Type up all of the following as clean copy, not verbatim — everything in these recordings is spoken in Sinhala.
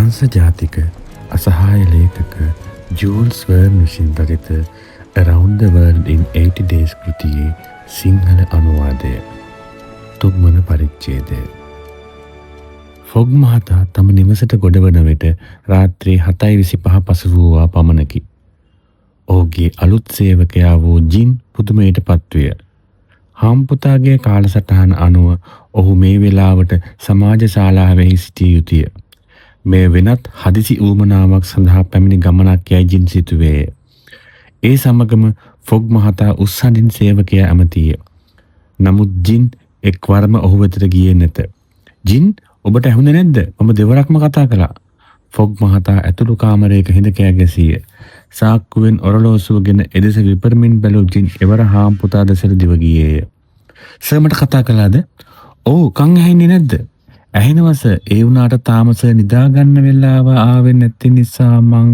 ප්‍රංශ ජාතික අසහාය ලේඛක ජූල්ස් වර්න් විසින් රචිත Around the World in 80 Days කෘතියේ Sinhala අනුවාදය. තුන්වන පරිච්ඡේදය. ෆොග් මහතා තම නිවසට ගොඩවන විට රාත්‍රී 7:25 පසු වූවා පමණකි. ඔහුගේ අලුත් සේවකයා වූ ජින් පුදුමයට පත්විය. හාම්පුතාගේ කාලසටහන අනුව ඔහු මේ වෙලාවට සමාජ ශාලාවෙහි සිටිය යුතුය. මේ වෙනත් හදිසි ඌමනාවක් සඳහා පැමිණි ගමනක් යයි ජින් සිතුවේය. ඒ සමගම ෆොග් මහතා උස්සඳින් සේවකයා ඇමතිය. නමුත් ජින් එක්වරම ඔහු වෙතට ගියේ නැත. ජින්, ඔබට ඇහුනේ නැද්ද? මම දෙවරක්ම කතා කළා. ෆොග් මහතා ඇතුළු කාමරයක හිඳ කෑ ගැසීය. සාක්කුවෙන් ඔරලෝසුවගෙන එදෙස විපරමින් බැලූ ජින් එවර හාම්පුතා දෙසට දිව ගියේය. සර්, මට කතා කළාද? ඔව්, කන් ඇහෙන්නේ නැද්ද? ඇහෙනවා සර්. ඒ වුණාට තාම සර් නිදාගන්න වෙලාව ආවේ නැති නිසා මං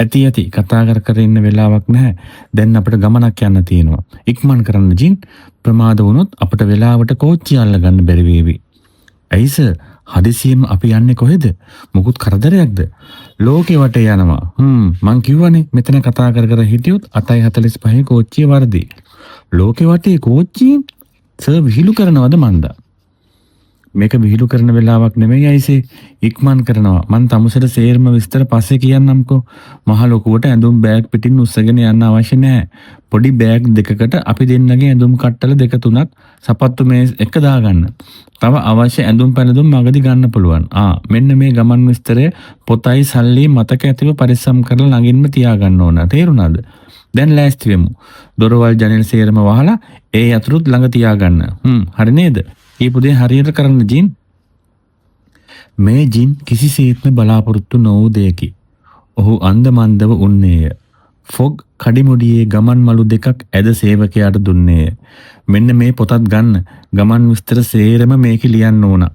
ඇති කතා කර ඉන්න වෙලාවක් නැහැ. දැන් අපිට ගමනක් යන්න තියෙනවා. ඉක්මන් කරන්න ජින්. ප්‍රමාද වුණොත් අපිට වෙලාවට කෝච්චිය අල්ලගන්න බැරි වේවි. ඇයි සර්? හදිසියෙම අපි යන්නේ කොහෙද? මොකුත් කරදරයක්ද? ලෝකේ වටේ යනවා. මං කිව්වනේ මෙතන කතා කර හිටියොත් 8:45 කෝච්චිය වර්ධි. ලෝකේ වටේ කෝච්චියෙන් සර් විහිළු කරනවද මන්දා? මේක විහිළු කරන වෙලාවක් නෙමෙයි අයිසේ. ඉක්මන් කරනවා. මං තමුසෙට සේරම විස්තර පස්සේ කියන්නම්කෝ. මහ ලොකුවට ඇඳුම් බෑග් පිටින් උස්සගෙන යන්න අවශ්‍ය නැහැ. පොඩි බෑග් දෙකකට අපි දෙන්නගේ ඇඳුම් කට්ටල 2-3ක් සපත්තු මේස් එක දාගන්න. තව අවශ්‍ය ඇඳුම් පැළඳුම් මගදී ගන්න පුළුවන්. මෙන්න මේ ගමන් විස්තරය පොතයි සල්ලි මතක ඇතිව පරිස්සම් කරලා ළඟින්ම තියාගන්න ඕන. තේරුණාද? දැන් ලෑස්ති වෙමු. දොරවල් ජනෙල් සේරම වහලා ඒ යතුරුත් ළඟ තියාගන්න. හරි නේද? ඊපු දේ හරියට කරන්න ජින්. මේ ජින් කිසිසේත්ම බලාපොරොත්තු නොවූ දෙයකි. ඔහු අන්දමන්දව උන්නේය. ෆොග් කඩිමුඩියේ ගමන් මලු 2ක් ඇද සේවකයාට දුන්නේය. මෙන්න මේ පොතත් ගන්න. ගමන් විස්තර සේරම මේක ලියන්න ඕන.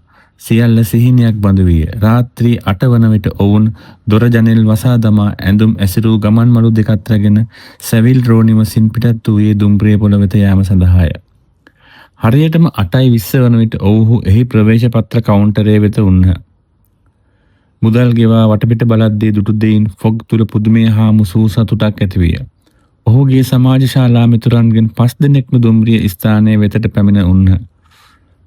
සියල්ල සිහිනයක් බඳු විය. රාත්‍රී 8 වන විට ඔවුන් දොර ජනෙල් වසා දමා ඇඳුම් ඇසිරූ ගමන් මලු 2ක් රැගෙන සැවිල් රෝනිවසින් පිටත් වූයේ දුම්රිය පොළ වෙත යාම සඳහාය. හරියටම 8:20 වන විට ඔවුහු එහි ප්‍රවේශ පත්‍ර කවුන්ටරයේ වෙත උන්හ. මුදල් ගෙවා වටපිට බලද්දී දුටු දෙයින් ෆොග් තුල පුදුමය හා මුසු සතුටක් ඇතිවිය. ඔහුගේ සමාජ ශාලා මිතුරන්ගෙන් 5 දෙනෙක්ම දුම්රිය ස්ථානයේ වෙතට පැමිණ උන්හ.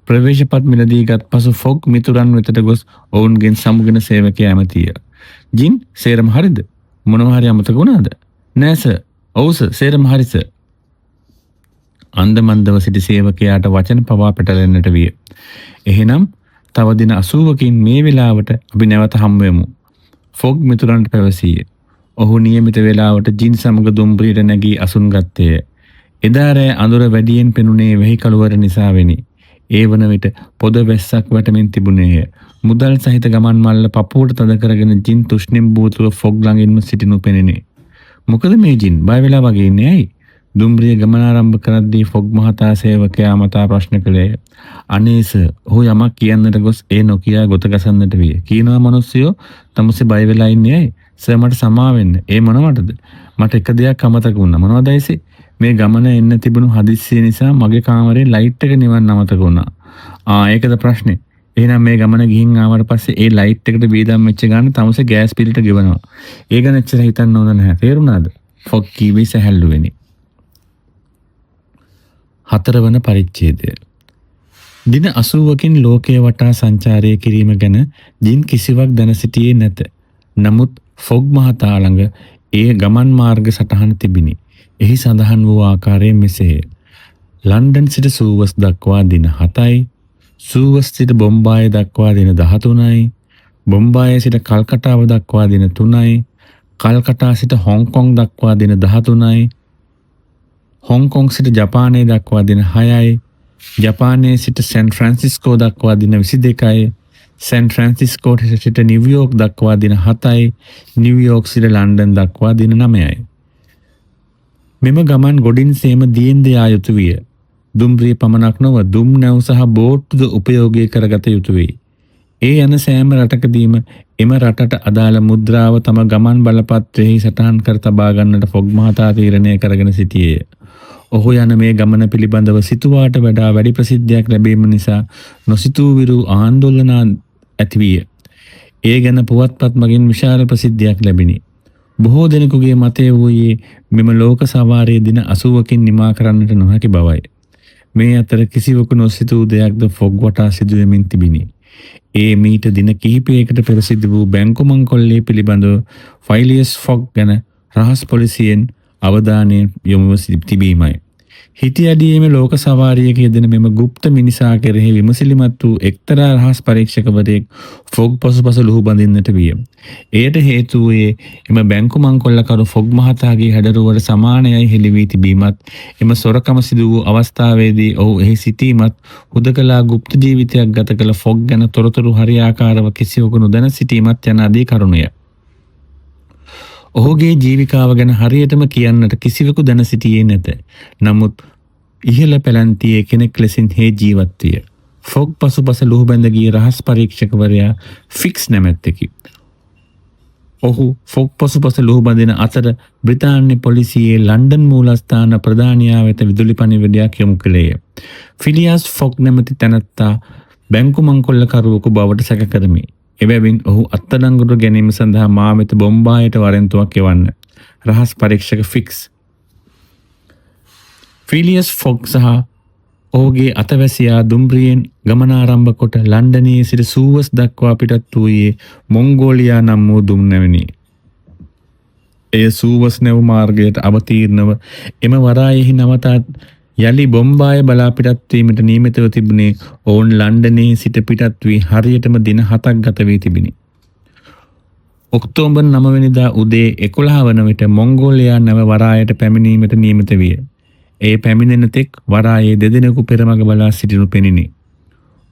ප්‍රවේශපත් මිලදීගත් පසු ෆොග් මිතුරන් වෙතට ගොස් ඔවුන්ගෙන් සමුගෙන සේවකයා ඇමතිය. ජින්, සේරම හරිද? මොනවා හරි අමතක වුණාද? නෑ සර්. ඔව් සර්, සේරම හරි සර්. අන්දමන්දව සිටි සේවකයාට වචන පවා පැටලෙන්නට විය. එහෙනම් තව දින 80කින් මේ වෙලාවට අපි නැවත හමු වෙමු. ෆොග් මිතුරන්ට පැවසීය. ඔහු නියමිත වෙලාවට ජින් සමග දුම්රියට නැගී අසුන් ගත්තේය. එදා රෑ අඳුර වැඩියෙන් පෙනුනේ වෙහි කළුවර නිසා වෙනි. ඒ වන විට පොද වැස්සක් වැටමින් තිබුණේය. මුදල් සහිත ගමන් මල්ල පපුවට තද කරගෙන ජින් තුෂ්ණිම් බූතුව ෆොග් ළඟින්ම සිටිනු පෙනිනේ. මොකද මේ ජින් බය වෙලා වගේ ඉන්නේ ඇයි? දුම්රිය ගමන ආරම්භ කරද්දී ෆොග් මහතා සේවකයා මතා ප්‍රශ්න කළේය. අනේ සර්, ඔහු යමක් කියන්නට ගොස් ඒ නොකියා ගොත ගසන්නට විය. කියනවා මිනිස්සුયો තමුසේ බය වෙලා ඉන්නේ ඇයි? සර්, මට සමා වෙන්න. ඒ මොනවටද? මට එක දෙයක් අමතක වුණා. මොනවද ඇයිසේ? මේ ගමන එන්න තිබුණු හදිස්සිය නිසා මගේ කාමරේ ලයිට් එක නිවන්න අමතක වුණා. ඒකද ප්‍රශ්නේ. එහෙනම් මේ ගමන ගිහින් ආවට පස්සේ ඒ ලයිට් එකට වේදම් වෙච්ච ගන්න තමුසේ ගෑස් පිළිට ගෙවනවා. ඒ ගැන එච්චර හිතන්න ඕන නැහැ. තේරුණාද? ෆොග් කීවේ සැහැල්ලු වෙන්නේ. 4 වන පරිච්ඡේදය. දින 80කින් ලෝකයේ වටා සංචාරය කිරීම ගැන ජින් කිසිවක් දැන සිටියේ නැත. නමුත් ෆොග් මහතා ළඟ ඒ ගමන් මාර්ග සටහන තිබිනි. එහි සඳහන් වූ ආකාරය මෙසේය. ලන්ඩන් සිට සූවස් දක්වා දින 7යි. සූවස් සිට බොම්බාය දක්වා දින 13යි. බොම්බාය සිට කල්කටාව දක්වා දින 3යි. කල්කටා සිට හොංකොං දක්වා දින 13යි. හොංකොං සිට ජපානය දක්වා දින 6යි. ජපානයේ සිට සැන් ෆ්‍රැන්සිස්කෝ දක්වා දින 22යි. සැන් ෆ්‍රැන්සිස්කෝ සිට නිව්යෝක් දක්වා දින 7යි. නිව්යෝක් සිට ලන්ඩන් දක්වා දින 9යි. මෙම ගමන් ගොඩින් සේම දියෙන් යා යුතු විය. දුම්රිය පමණක් නොව දුම් නැව් සහ බෝට්ටුද උපයෝගී කරගත යුතු වෙයි. ඒ යන සෑම රටකදීම එම රටට අදාළ මුද්‍රාව තම ගමන් බලපත්‍රයෙහි සටහන් කර තබා ගන්නට ෆොග් මහතා තීරණය කරගෙන සිටියේය. ඔහු යන මේ ගමන පිළිබඳව සිතුවාට වඩා වැඩි ප්‍රසිද්ධියක් ලැබීම නිසා නොසිතූ විරු ආందోලන ඇතිවිය. ඒ ගැන පුවත්පත් මගින් විශාල ප්‍රසිද්ධියක් ලැබිණි. බොහෝ දෙනෙකුගේ මතය වූයේ මෙම ලෝක සවාරයේ දින 80කින් නිමා කරන්නට නොහැකි බවයි. මේ අතර කිසිවකු නොසිතූ දෙයක්ද ෆොග් වටා සිදුවෙමින් තිබිණි. ඒ මීට දින කිහිපයකට පෙර සිදු වූ බැංකු මංකොල්ලේ පිළිබඳව ෆයිලියස් ෆොග් ගැන රහස් පොලිසියෙන් අවධානය යොමුව තිබීමයි. හිටියඩියේම ලෝක සවාරියක යෙදෙන මෙම গুপ্ত මිනිසා කෙරෙහි විමසිලිමත් වූ එක්තරා රහස් පරීක්ෂකවරයෙක් ෆොග් පසුපස ලුහු බඳින්නට විය. එයට හේතු වූයේ එම බැංකු මංකොල්ලකරු ෆොග් මහතාගේ හැඩරුවට සමානයයි හෙළි වී තිබීමත්, එම සොරකම සිදු වූ අවස්ථාවේදී ඔහු එහි සිටීමත්, හුදකලා গুপ্ত ජීවිතයක් ගත කළ ෆොග් ගැන තොරතුරු හරියාකාරව කිසිවකු නොදැන සිටීමත් යන ආදී කරුණය. ඔහුගේ ජීවිකාව ගැන හරියටම කියන්නට කිසිවෙකු දැන සිටියේ නැත. නමුත් ඉහළ පැලැන්තියේ කෙනෙක් ලෙසින් හේ ජීවත් විය. ෆොග් පසුපස ලුහු බැඳ ගිය රහස් පරීක්ෂකවරයා ෆික්ස් නැමැත්තකි. ඔහු ෆොග් පසුපස ලුහු බඳින අතර බ්‍රිතාන්‍ය පොලිසියේ ලන්ඩන් මූලස්ථාන ප්‍රධානියා වෙත විදුලි පණිවිඩයක් යොමු කළේය. ෆිලියස් ෆොග් නැමැති තැනැත්තා බැංකු මංකොල්ලකරුවෙකු බවට සැක කරමි. එබැවින් ඔහු අත්අඩංගුවට ගැනීම සඳහා මා වෙත බොම්බායට වරෙන්තුවක් එවන්න. රහස් පරීක්ෂක ෆික්ස්. ෆිලියස් ෆොග් සහ ඔහුගේ අතවැසියා දුම්රියෙන් ගමනාරම්භ කොට ලන්ඩනයේ සිට සූවස් දක්වා පිටත් වූයේ මොංගෝලියා නම් වූ දුම්නැවිනි. එය සූවස් නැව් මාර්ගයට අවතීර්ණව එම වරායෙහි නවතා යලි බොම්බාය බලා පිටත් වීමට නියමිතව තිබුණේ ඔවුන් ලන්ඩනයේ සිට පිටත් වී හරියටම දින 7ක් ගත වී තිබිණි. ඔක්තෝබර් 9 වෙනිදා උදේ 11 වන විට මොංගෝලියා නැව වරායට පැමිණීමට නියමිත විය. ඒ පැමිණෙන තෙක් වරායේ දෙදෙනෙකු පෙරමග බලා සිටිනු පෙනිනි.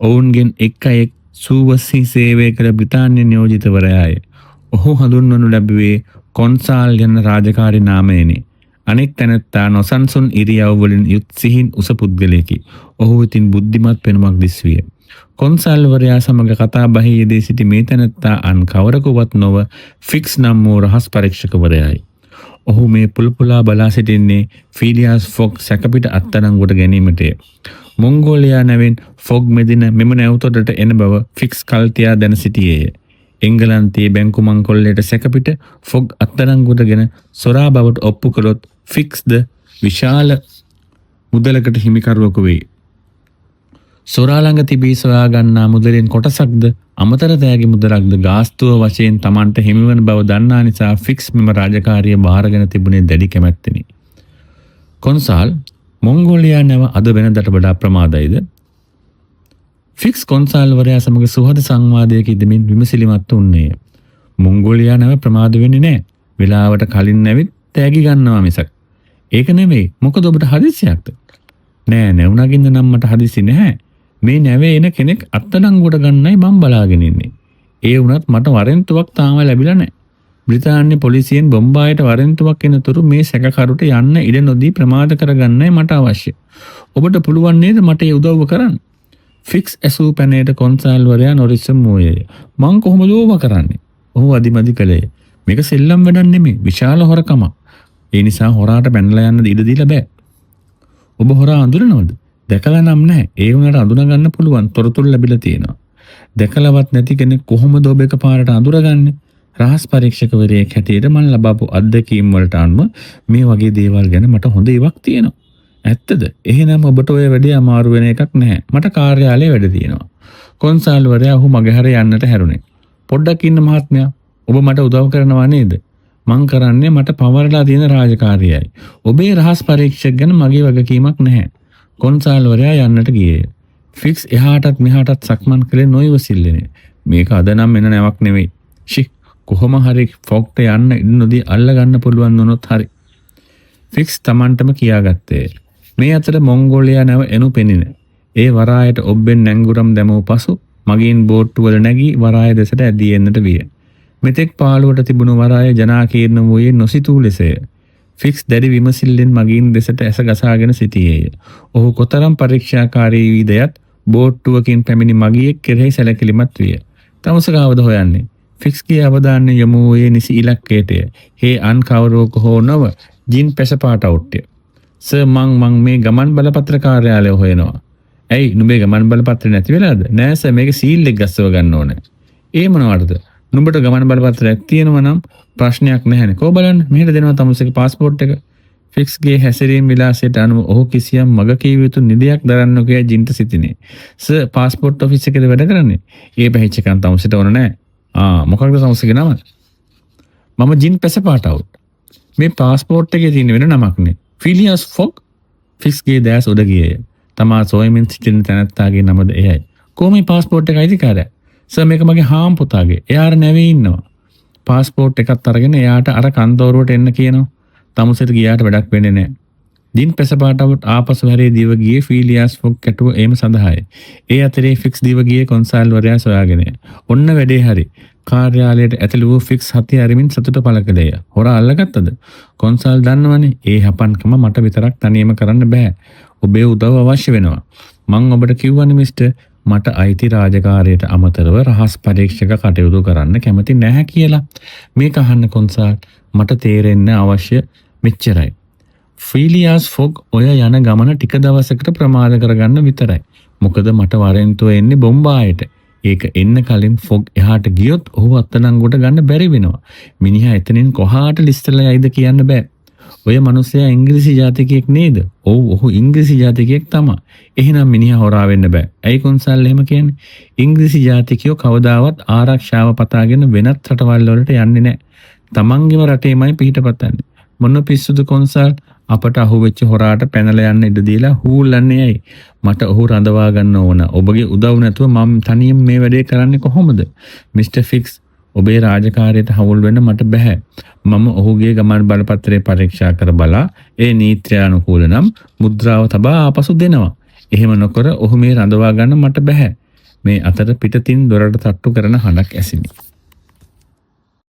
ඔවුන්ගෙන් එක් අයෙක් සූවස්හි සේවය කළ බ්‍රිතාන්‍ය නියෝජිතවරයාය. ඔහු හඳුන්වනු ලැබුවේ කොන්සාල් යන රාජකාරී නාමයෙනි. අනෙක් තැනැත්තා නොසන්සුන් ඉරියව් වලින් යුත් සිහින් උස පුද්ගලයෙකි. ඔහු ඉතින් බුද්ධිමත් පෙනුමක් දිස්විය. කොන්සල්වරයා සමග කතා බහේ යෙදී සිටි මේ තැනැත්තා අන් කවරකුවත් නොව ෆික්ස් නම් වූ රහස් පරීක්ෂකවරයායි. ඔහු මේ පුල්පුලා බලා සිටින්නේ ෆිලියස් ෆොග් සැකපිට අත්අඩංගුවට ගැනීමටය. මොංගෝලියා නැවෙන් ෆොග් මෙදින මෙම නැවතොටට එන බව ෆික්ස් කල්තියා දැන සිටියේය. එංගලන්තයේ බැංකු මංකොල්ලයට සැකපිට ෆොග් අත්අඩංගුවටගෙන සොරා බවට ඔප්පු කළොත් ෆික්ස්ද විශාල මුදලකට හිමිකරුවෙකු වෙයි. සොරා ළඟ තිබී සොයා ගන්නා මුදලෙන් කොටසක්ද අමතර තෑගි මුදලක්ද ගාස්තුව වශයෙන් Tamanට හිමිවන බව දන්නා නිසා ෆික්ස් මෙම රාජකාරිය බාරගෙන තිබුණේ දැඩි කැමැත්තෙනි. කොන්සාල් මොංගෝලියා නැව අද වෙනදට වඩා ප්‍රමාදයිද? ෆික්ස් කොන්සාල්වරයා සමග සුහද සංවාදයක ඉදමින් විමසිලිමත් වුණේය. මොංගෝලියා නැව ප්‍රමාද වෙන්නේ නැහැ. වෙලාවට කලින් නැවිත් තෑගි ගන්නවා මිසක්. ඒක නෙමෙයි. මොකද ඔබට හදිසියක්ද? නෑ නැවුණගින්ද නම් මට හදිසි නැහැ. මේ නැවේ එන කෙනෙක් අත්අඩංගුවට ගන්නයි මම බලාගෙන ඉන්නේ. ඒ වුණත් මට වරෙන්තුවක් තාම ලැබිලා නැහැ. බ්‍රිතාන්‍ය පොලිසියෙන් බොම්බායට වරෙන්තුවක් එනතුරු මේ සැකකරුට යන්න ඉඩ නොදී ප්‍රමාද කරගන්නයි මට අවශ්‍ය. ඔබට පුළුවන් නේද මට ඒ උදව්ව කරන්න? ෆික්ස් ඇසූ පැනේට කොන්සාල්වරයා නොරිස්සම් වූයේය. මං කොහොමද ඕව කරන්නේ? ඔහු අදිමදි කළේ. මේක සෙල්ලම් වැඩක් නෙමෙයි. විශාල හොරකමක්. ඒ නිසා හොරාට පැනලා යන්න ඉඩ දීලා බෑ. ඔබ හොරා අඳුරනවද? දැකලා නම් නැහැ. ඒ වුණාට අඳුන ගන්න පුළුවන් තොරතුරු ලැබිලා තියෙනවා. දැකලවත් නැති කෙනෙක් කොහොමද ඔබ එකපාරට අඳුරගන්නේ? රහස් පරීක්ෂකවරයෙක් හැටියට මම ලබපු අත්දැකීම් වලට අනුව මේ වගේ දේවල් ගැන මට හොඳ ඉවක් තියෙනවා. ඇත්තද? එහෙනම් ඔබට ඔය වැඩේ අමාරු වෙන එකක් නැහැ. මට කාර්යාලයේ වැඩ තියෙනවා. කොන්සාල්වරයා ඔහු මගහැර යන්නට හැරුණේ. පොඩ්ඩක් ඉන්න මහත්මයා. ඔබ මට උදව් කරනවා නේද? මං කරන්නේ මට පවරලා තියෙන රාජකාරියයි. ඔබේ රහස් පරීක්ෂක ගැන මගේ වගකීමක් නැහැ. කොන්සාල්වරයා යන්නට ගියේය. ෆික්ස් එහාටත් මෙහාටත් සක්මන් කළේ නොයවසිල්ලනේ. මේක අද නම් එන නැවක් නෙවෙයි. කොහොම හරි ෆොග්ට යන්න ඉඩ නොදී අල්ල ගන්න පුළුවන් වුණොත් හරි. ෆික්ස් Tamanටම කියාගත්තේ. මේ අතර මොංගෝලියා නැව එනු පෙනින. ඒ වරායට ඔබෙන් නැංගුරම් දැමූ පසු මගින් බෝට්ටු වල නැගී වරාය දෙසට ඇදී එන්නට විය. මෙතෙක් පාළුවට තිබුණු වරාය ජනාකීර්ණ වූයේ නොසිතූ ලෙසය. ෆික්ස් දැඩි විමසිල්ලෙන් මගින් දෙසට ඇස ගසාගෙන සිටියේය. ඔහු කොතරම් පරීක්ෂාකාරී වීදයත් බෝට්ටුවකින් පැමිණි මගියෙක් කෙරෙහි සැලකිලිමත් විය. තමුසකාවද හොයන්නේ? ෆික්ස්ගේ අවධානය යොමු වූයේ නිසි ඉලක්කයටය. හේ අන් කවරෝක හෝ නොව ජින් පැසපාට අවුට්ටය. සර් මං මේ ගමන් බලපත්‍ර කාර්යාලය හොයනවා. ඇයි නුඹේ ගමන් බලපත්‍රය නැති වෙලාද? නෑ සර් මේක සීල් එක ගස්සව ගන්න ඕනේ. ඒ මොනවටද? නුඹට ගමන් බලපත්‍රයක් තියෙනවා නම් ප්‍රශ්නයක් නැහැනේ. කොහොම බලන්න මෙහෙට දෙනවා තමුසේගේ પાස්පෝර්ට් එක. ෆික්ස්ගේ හැසිරීම් විලාසයට අනුව ඔහු කිසියම් මග කිය යුතු නිදයක් දරන්න නොකිය ජින්ට සිටිනේ. සර් પાස්පෝර්ට් ඔෆිස් එකේද වැඩ කරන්නේ? ඒ පැහිච්ච එකක් තමුසේට ඕන නැහැ. මොකක්ද තමුසේගේ නම? මම ජින් පැසපාට අවුට්. මේ પાස්පෝර්ට් එකේ තියෙන වෙන නමක් නේ. ෆිලියස් ෆොග්. ෆික්ස්ගේ දැස් උඩ ගියේය. තමා සොයමින් සිටින තැනැත්තාගේ නමද එයයි. කොහොම මේ પાස්පෝර්ට් එක අයිතිකාරයා? සර් මේක මගේ හාම් පුතාගේ. එයාට නැවේ ඉන්නවා. પાස්පෝර්ට් එකත් අරගෙන එයාට අර කන්තෝරුවට එන්න කියනවා. තමුසෙට ගියාට වැඩක් වෙන්නේ නැහැ. දින් පැසපාටවට ආපසු හැරේ දිව ගියේ ෆීලියාස් ෆොග් කැටුව එීම සඳහායි. ඒ අතරේ ෆික්ස් දිව ගියේ කොන්සල් වරයා සොයාගෙන. ඔන්න වැඩේ හරි. කාර්යාලයට ඇතුළු වූ ෆික්ස් හතිය අරමින් සතුට පළ කළේය. හොරා අල්ලගත්තද? කොන්සල් දන්නවනේ. ඒ හපන්කම මට විතරක් තනියම කරන්න බෑ. ඔබේ උදව් අවශ්‍ය වෙනවා. මං ඔබට කිව්වනේ මිස්ටර් මට අයිති රාජකාරියට අමතරව රහස් පරීක්ෂක කටයුතු කරන්න කැමති නැහැ කියලා. මේක අහන්න කොන්සල් මට තේරෙන්න අවශ්‍ය මෙච්චරයි. ෆීලියාස් ෆොග් ඔය යන ගමන ටික දවසකට ප්‍රමාද කරගන්න විතරයි. මොකද මට වරෙන්තුව එන්නේ බොම්බායට. ඒක එන්න කලින් ෆොග් එහාට ගියොත් ඔහු අත්අඩංගුවට ගන්න බැරි වෙනවා. මිනිහා එතනින් කොහාට ලිස්ටලා යයිද කියන්න බෑ. ඔය මිනිස්සයා ඉංග්‍රීසි ජාතිකයෙක් නේද? ඔව් ඔහු ඉංග්‍රීසි ජාතිකයෙක් තමයි. එහෙනම් මිනිහා හොරා වෙන්න බෑ. ඇයි කොන්සල් එහෙම කියන්නේ? ඉංග්‍රීසි ජාතිකයෝ කවදාවත් ආරක්ෂාව පතාගෙන වෙනත් රටවල් වලට යන්නේ නැහැ. තමන්ගේම රටේමයි පිහිටපතන්නේ. මොන පිස්සුද කොන්සල්? අපට අහුවෙච්ච හොරාට පැනලා යන්න ඉඩ දීලා හූල්ලන්නේ ඇයි? මට ඔහු රඳවා ගන්න ඕන. ඔබගේ උදව් නැතුව මම තනියම මේ වැඩේ කරන්නේ කොහොමද? මිස්ටර් ෆික්ස් ඔබේ රාජකාරියට හවුල් වෙන්න මට බෑ. මම ඔහුගේ ගමන් බලපත්‍රය පරීක්ෂා කර බලා ඒ නීත්‍යානුකූල නම් මුද්‍රාව තබා ආපසු දෙනවා. එහෙම නොකර ඔහු මේ රඳවා ගන්න මට බෑ. මේ අතර පිටතින් දොරට තට්ටු කරන හඬක් ඇසිනි.